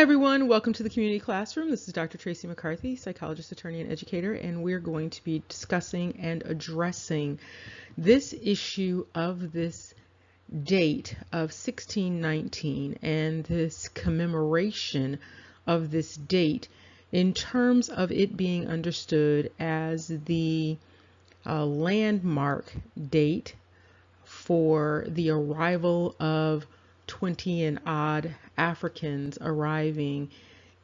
everyone, welcome to the community classroom. This is Dr. Tracy McCarthy, psychologist, attorney, and educator, and we're going to be discussing and addressing this issue of this date of 1619 and this commemoration of this date in terms of it being understood as the landmark date for the arrival of 20 and odd Africans arriving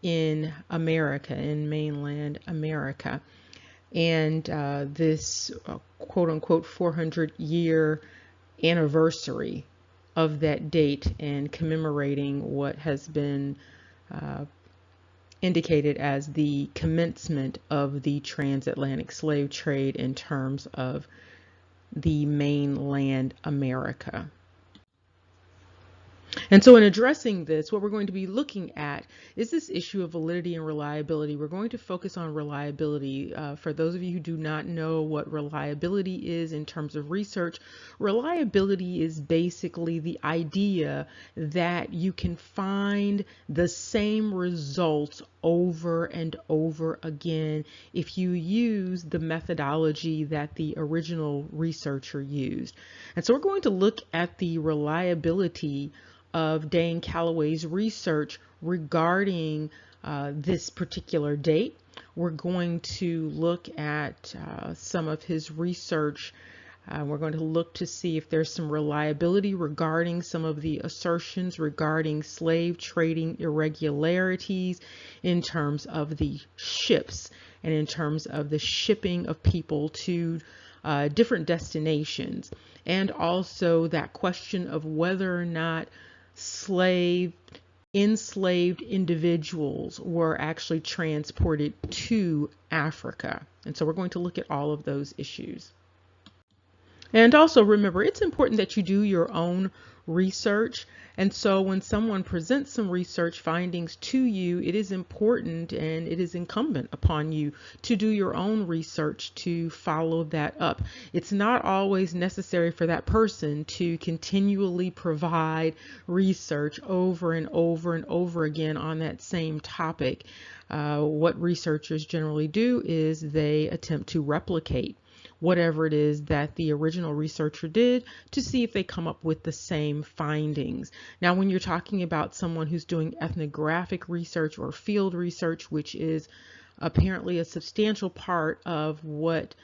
in America, in mainland America. And this quote unquote 400-year anniversary of that date and commemorating what has been indicated as the commencement of the transatlantic slave trade in terms of the mainland America. And so in addressing this, what we're going to be looking at is this issue of validity and reliability. We're going to focus on reliability. For those of you who do not know what reliability is in terms of research, reliability is basically the idea that you can find the same results over and over again if you use the methodology that the original researcher used. And so we're going to look at the reliability of Dane Calloway's research regarding this particular date. We're going to look at some of his research. We're going to look to see if there's some reliability regarding some of the assertions regarding slave trading irregularities in terms of the ships and in terms of the shipping of people to different destinations, and also that question of whether or not enslaved individuals were actually transported to Africa. And so we're going to look at all of those issues. And also remember, it's important that you do your own research. And so when someone presents some research findings to you, it is important and it is incumbent upon you to do your own research to follow that up. It's not always necessary for that person to continually provide research over and over and over again on that same topic. What researchers generally do is they attempt to replicate whatever it is that the original researcher did to see if they come up with the same findings. Now, when you're talking about someone who's doing ethnographic research or field research, which is apparently a substantial part of what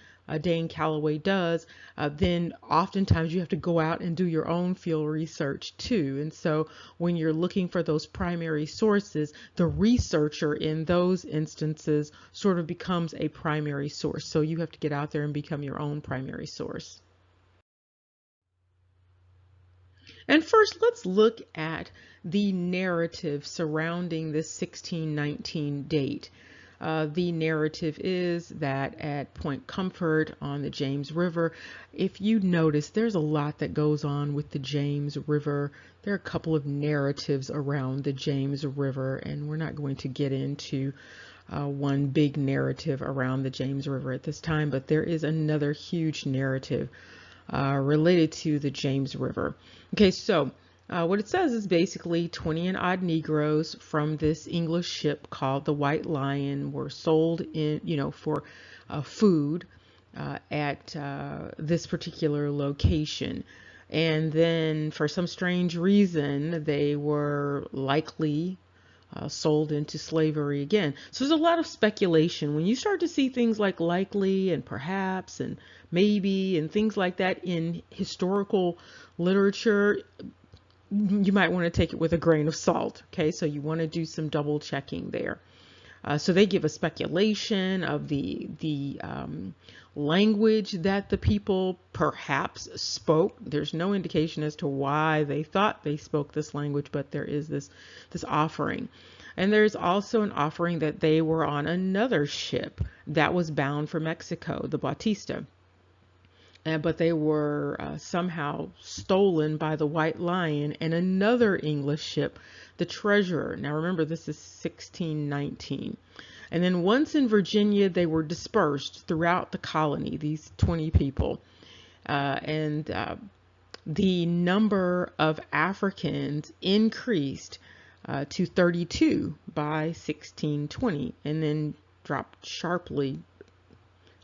Dane Calloway does, then oftentimes you have to go out and do your own field research too. And so when you're looking for those primary sources, the researcher in those instances sort of becomes a primary source. So you have to get out there and become your own primary source. And first, let's look at the narrative surrounding this 1619 date. The narrative is that at Point Comfort on the James River, if you notice, there's a lot that goes on with the James River. There are a couple of narratives around the James River, and we're not going to get into one big narrative around the James River at this time, but there is another huge narrative related to the James River. Okay, so what it says is basically 20 and odd Negroes from this English ship called the White Lion were sold in, for food at this particular location. And then for some strange reason, they were likely sold into slavery again. So there's a lot of speculation. When you start to see things like likely and perhaps and maybe and things like that in historical literature, you might want to take it with a grain of salt. Okay, so you want to do some double checking there. So they give a speculation of the language that the people perhaps spoke. There's no indication as to why they thought they spoke this language, but there is this offering. And there's also an offering that they were on another ship that was bound for Mexico, the Bautista. But they were somehow stolen by the White Lion and another English ship, the Treasurer. Now remember, this is 1619. And then once in Virginia, they were dispersed throughout the colony, these 20 people. The number of Africans increased to 32 by 1620, and then dropped sharply,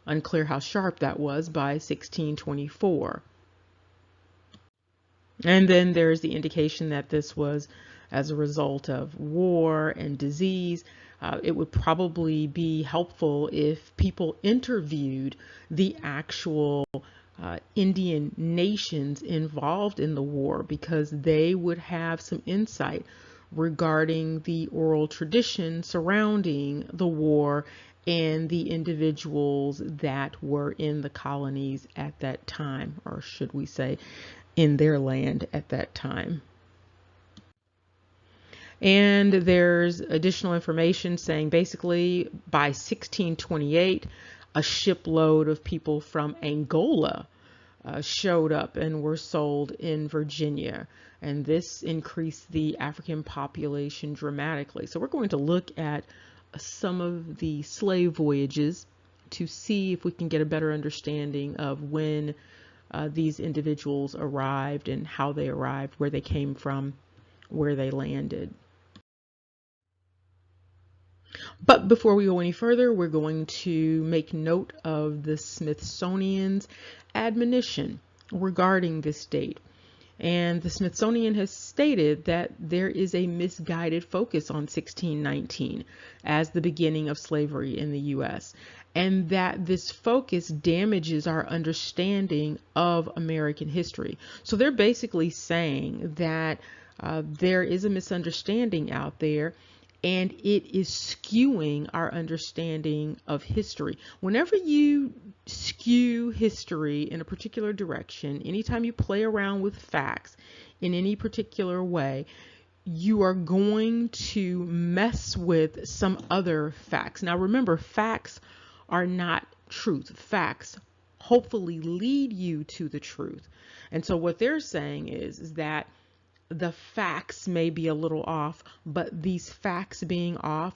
unclear how sharp that was, by 1624. And then there's the indication that this was as a result of war and disease. It would probably be helpful if people interviewed the actual Indian nations involved in the war, because they would have some insight regarding the oral tradition surrounding the war and the individuals that were in the colonies at that time, or should we say in their land at that time. And there's additional information saying basically by 1628, a shipload of people from Angola showed up and were sold in Virginia. And this increased the African population dramatically. So we're going to look at some of the slave voyages to see if we can get a better understanding of when these individuals arrived and how they arrived, where they came from, where they landed. But before we go any further, we're going to make note of the Smithsonian's admonition regarding this date. And the Smithsonian has stated that there is a misguided focus on 1619 as the beginning of slavery in the U.S., and that this focus damages our understanding of American history. So they're basically saying that there is a misunderstanding out there, and it is skewing our understanding of history. Whenever you skew history in a particular direction, anytime you play around with facts in any particular way, you are going to mess with some other facts. Now remember, facts are not truth. Facts hopefully lead you to the truth. And so what they're saying is that the facts may be a little off, but these facts being off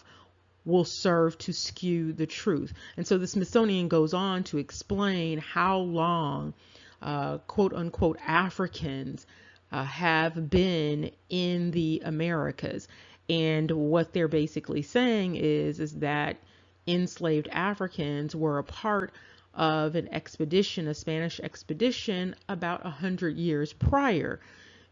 will serve to skew the truth. And so the Smithsonian goes on to explain how long quote unquote Africans have been in the Americas. And what they're basically saying is that enslaved Africans were a part of an expedition, a Spanish expedition, about 100 years prior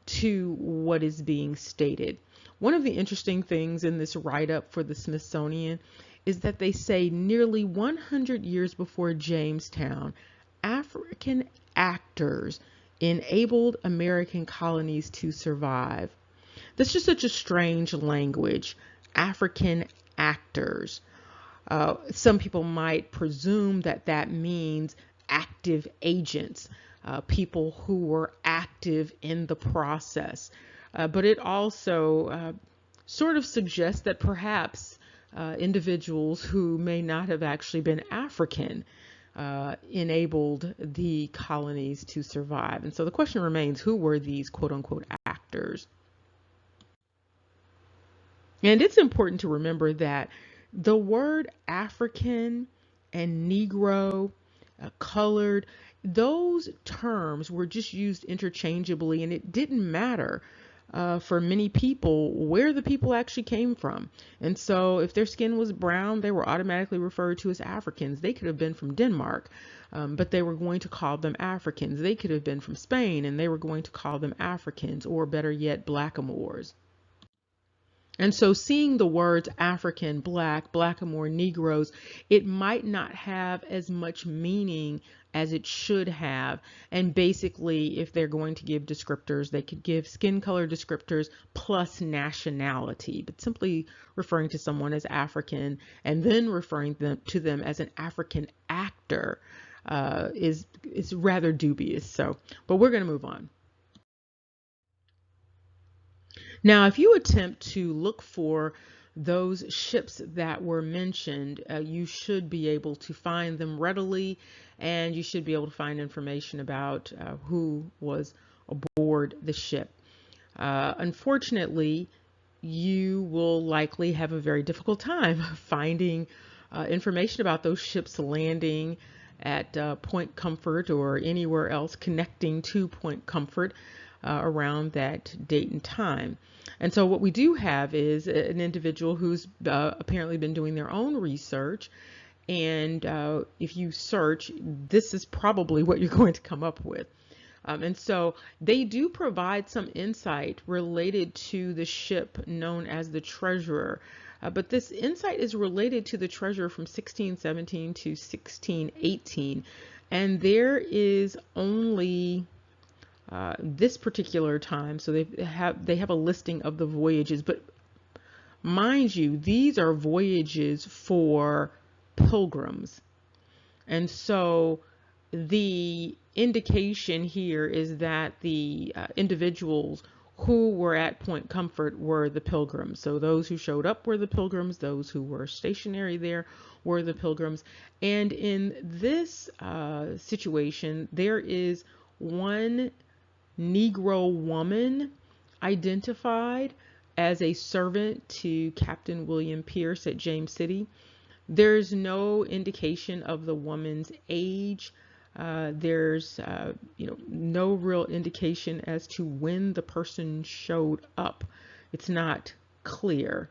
to what is being stated. One of the interesting things in this write-up for the Smithsonian is that they say nearly 100 years before Jamestown, African actors enabled American colonies to survive. That's just such a strange language, African actors. Some people might presume that that means active agents, people who were active in the process. But it also sort of suggests that perhaps individuals who may not have actually been African enabled the colonies to survive. And so the question remains, who were these quote unquote actors? And it's important to remember that the word African and Negro, colored, those terms were just used interchangeably, and it didn't matter for many people where the people actually came from. And so if their skin was brown, they were automatically referred to as Africans. They could have been from Denmark, but they were going to call them Africans. They could have been from Spain, and they were going to call them Africans, or better yet, blackamoors. And so seeing the words African, black, blackamoor, Negroes, it might not have as much meaning as it should have. And basically, if they're going to give descriptors, they could give skin color descriptors plus nationality. But simply referring to someone as African and then referring to them as an African actor is rather dubious. So, but we're going to move on. Now, if you attempt to look for those ships that were mentioned, you should be able to find them readily, and you should be able to find information about who was aboard the ship. Unfortunately, you will likely have a very difficult time finding information about those ships landing at Point Comfort or anywhere else connecting to Point Comfort around that date and time. And so what we do have is an individual who's apparently been doing their own research. And if you search, this is probably what you're going to come up with. And so they do provide some insight related to the ship known as the Treasurer. But this insight is related to the Treasurer from 1617 to 1618. And there is only this particular time. So they have a listing of the voyages. But mind you, these are voyages for pilgrims. And so the indication here is that the individuals who were at Point Comfort were the pilgrims. So those who showed up were the pilgrims, those who were stationary there were the pilgrims. And in this situation, there is one Negro woman identified as a servant to Captain William Pierce at James City. There's no indication of the woman's age. There's no real indication as to when the person showed up. It's not clear.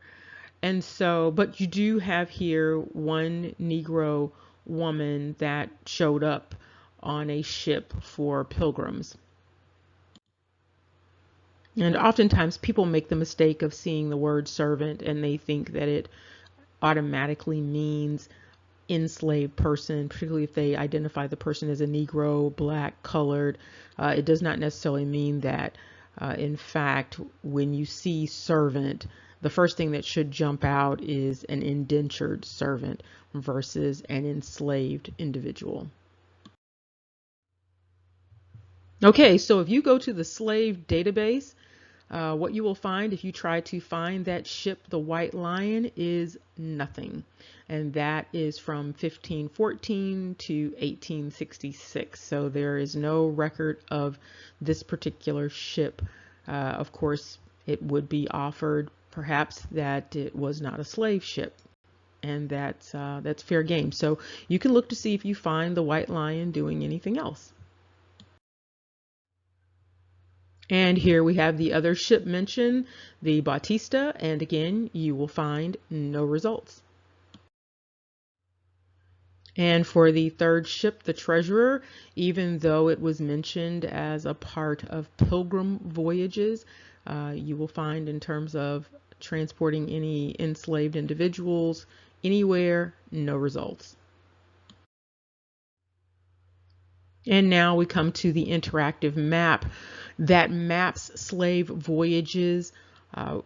And so, but you do have here one Negro woman that showed up on a ship for pilgrims. And oftentimes people make the mistake of seeing the word servant and they think that it automatically means enslaved person, particularly if they identify the person as a Negro, black, colored. It does not necessarily mean that. In fact, when you see servant, the first thing that should jump out is an indentured servant versus an enslaved individual. Okay, so if you go to the slave database, what you will find if you try to find that ship, the White Lion, is nothing. And that is from 1514 to 1866. So there is no record of this particular ship. Of course, it would be offered perhaps that it was not a slave ship. And that's fair game. So you can look to see if you find the White Lion doing anything else. And here we have the other ship mentioned, the Bautista, and again, you will find no results. And for the third ship, the Treasurer, even though it was mentioned as a part of pilgrim voyages, you will find in terms of transporting any enslaved individuals anywhere, no results. And now we come to the interactive map that maps slave voyages, and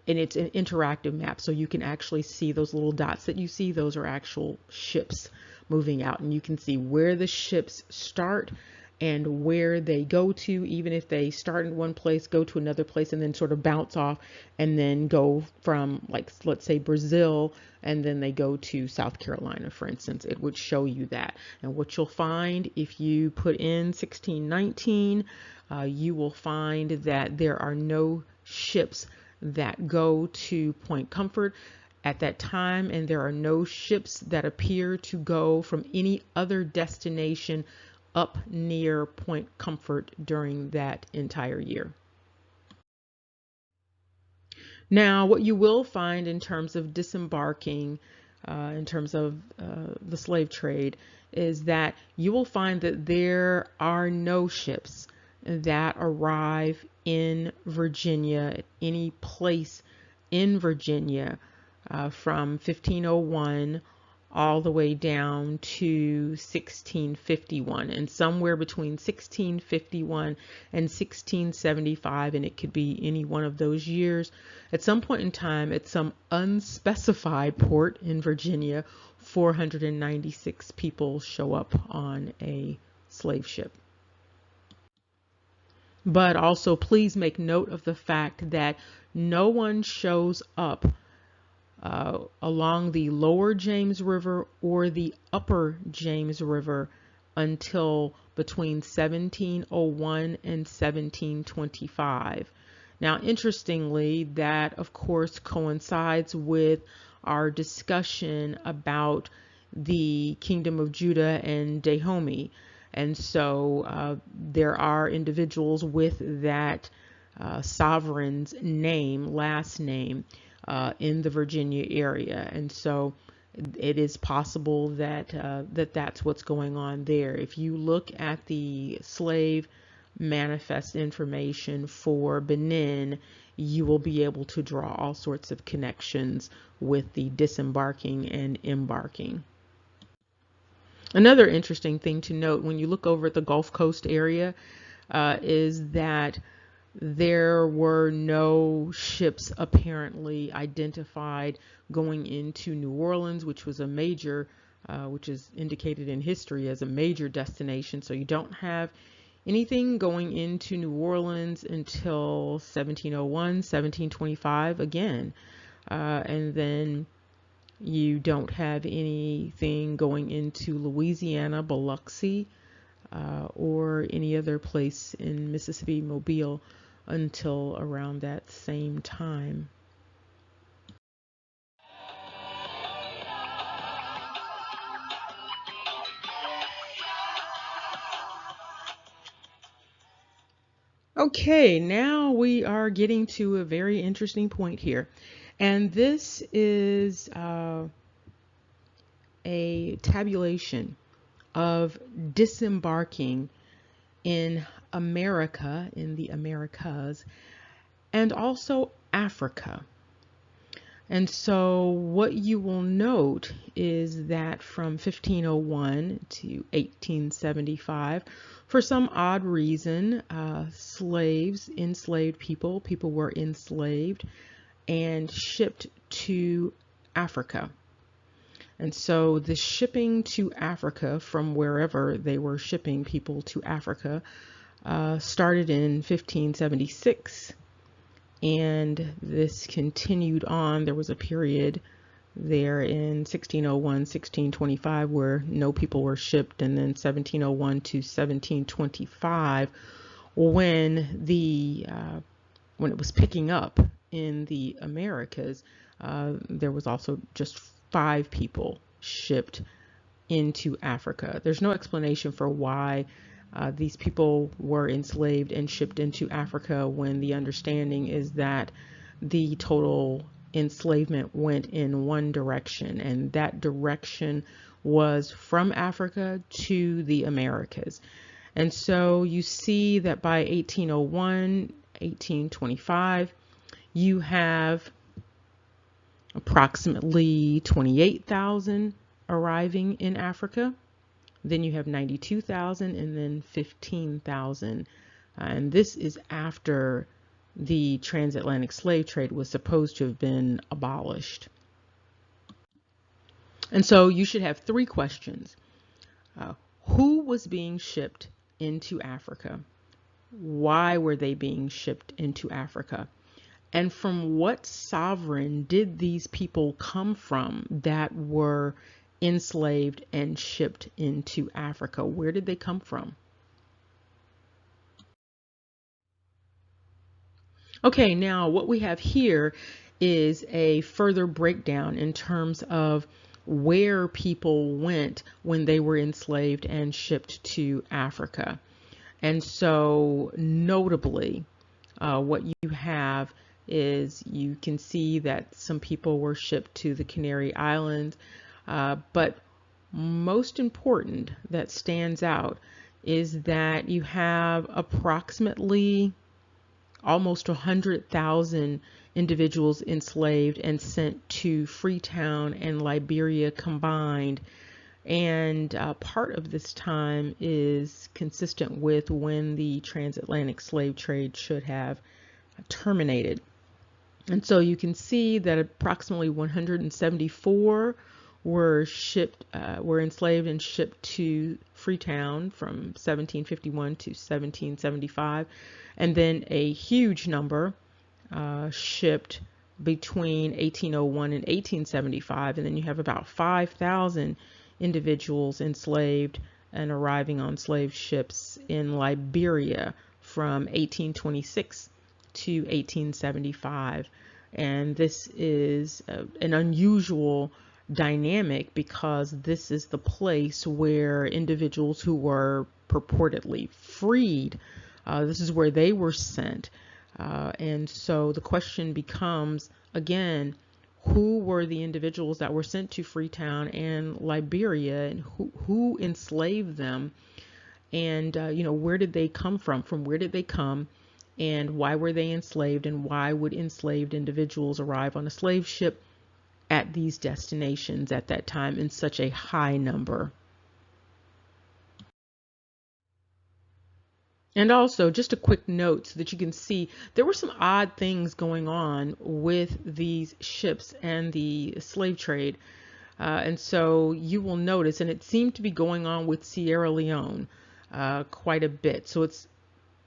it's an interactive map, so you can actually see those little dots that you see. Those are actual ships moving out, and you can see where the ships start and where they go to, even if they start in one place, go to another place, and then sort of bounce off and then go from, like, let's say Brazil, and then they go to South Carolina, for instance. It would show you that. And what you'll find if you put in 1619, you will find that there are no ships that go to Point Comfort at that time, and there are no ships that appear to go from any other destination up near Point Comfort during that entire year. Now, what you will find in terms of disembarking, in terms of the slave trade, is that you will find that there are no ships that arrive in Virginia, at any place in Virginia, from 1501 all the way down to 1651, and somewhere between 1651 and 1675, and it could be any one of those years, at some point in time at some unspecified port in Virginia, 496 people show up on a slave ship. But also please make note of the fact that no one shows up along the lower James River or the upper James River until between 1701 and 1725. Now, interestingly, that of course coincides with our discussion about the Kingdom of Judah and Dahomey. And so there are individuals with that sovereign's last name, in the Virginia area. And so it is possible that that's what's going on there. If you look at the slave manifest information for Benin, you will be able to draw all sorts of connections with the disembarking and embarking. Another interesting thing to note when you look over at the Gulf Coast area is that there were no ships apparently identified going into New Orleans, which was a major, which is indicated in history as a major destination. So you don't have anything going into New Orleans until 1701, 1725 again. And then you don't have anything going into Louisiana, Biloxi, or any other place in Mississippi, Mobile, until around that same time. Okay, now we are getting to a very interesting point here. And this is a tabulation of disembarking in America, in the Americas, and also Africa. And so what you will note is that from 1501 to 1875, for some odd reason, enslaved people were enslaved and shipped to Africa. And so the shipping to Africa from wherever they were shipping people to Africa started in 1576. And this continued on. There was a period there in 1601, 1625 where no people were shipped, and then 1701 to 1725 when it was picking up in the Americas, there was also just 5 people shipped into Africa. There's no explanation for why these people were enslaved and shipped into Africa when the understanding is that the total enslavement went in one direction, and that direction was from Africa to the Americas. And so you see that by 1801, 1825, you have approximately 28,000 arriving in Africa. Then you have 92,000 and then 15,000. And this is after the transatlantic slave trade was supposed to have been abolished. And so you should have 3 questions. Who was being shipped into Africa? Why were they being shipped into Africa? And from what sovereign did these people come from that were enslaved and shipped into Africa? Where did they come from? Okay, now what we have here is a further breakdown in terms of where people went when they were enslaved and shipped to Africa. And so notably, what you have is you can see that some people were shipped to the Canary Islands, but most important that stands out is that you have approximately almost 100,000 individuals enslaved and sent to Freetown and Liberia combined. And part of this time is consistent with when the transatlantic slave trade should have terminated. And so you can see that approximately 174 were enslaved and shipped to Freetown from 1751 to 1775, and then a huge number shipped between 1801 and 1875, and then you have about 5,000 individuals enslaved and arriving on slave ships in Liberia from 1826 to 1875. And this is an unusual dynamic because this is the place where individuals who were purportedly freed, this is where they were sent. And so the question becomes, again, who were the individuals that were sent to Freetown and Liberia, and who enslaved them? And, where did they come from? From where did they come? And why were they enslaved? And why would enslaved individuals arrive on a slave ship at these destinations at that time in such a high number? And also, just a quick note so that you can see there were some odd things going on with these ships and the slave trade. And so you will notice, and it seemed to be going on with Sierra Leone quite a bit. So it's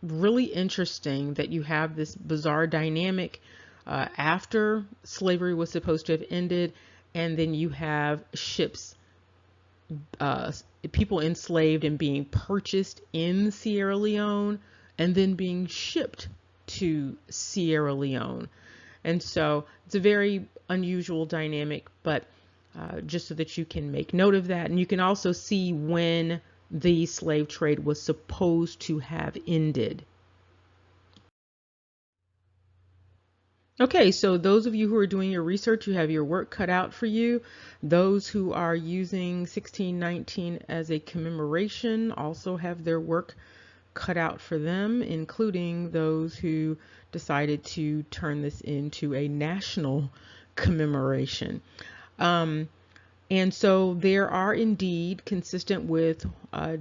really interesting that you have this bizarre dynamic after slavery was supposed to have ended, and then you have ships, people enslaved and being purchased in Sierra Leone and then being shipped to Sierra Leone. And so it's a very unusual dynamic, but just so that you can make note of that. And you can also see when the slave trade was supposed to have ended. Okay, so those of you who are doing your research, you have your work cut out for you. Those who are using 1619 as a commemoration also have their work cut out for them, including those who decided to turn this into a national commemoration. And so there are indeed, consistent with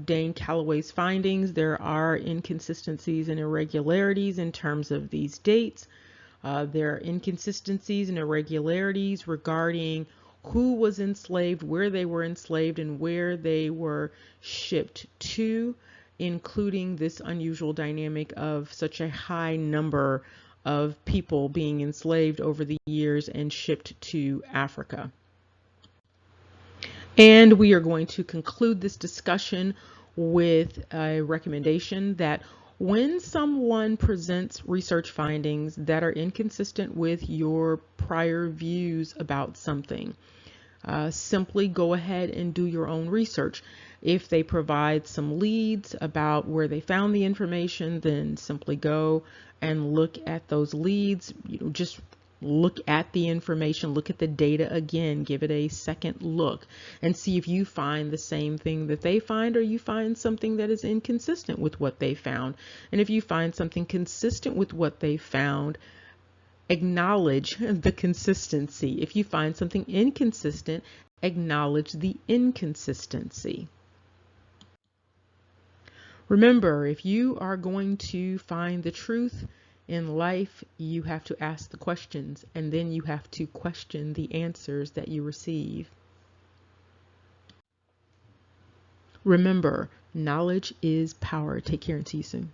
Dane Calloway's findings, there are inconsistencies and irregularities in terms of these dates. There are inconsistencies and irregularities regarding who was enslaved, where they were enslaved, and where they were shipped to, including this unusual dynamic of such a high number of people being enslaved over the years and shipped to Africa. And we are going to conclude this discussion with a recommendation that when someone presents research findings that are inconsistent with your prior views about something, simply go ahead and do your own research. If they provide some leads about where they found the information, then simply go and look at those leads. Just look at the information, look at the data again, give it a second look and see if you find the same thing that they find, or you find something that is inconsistent with what they found. And if you find something consistent with what they found, acknowledge the consistency. If you find something inconsistent, acknowledge the inconsistency. Remember, if you are going to find the truth in life, you have to ask the questions, and then you have to question the answers that you receive. Remember, knowledge is power. Take care and see you soon.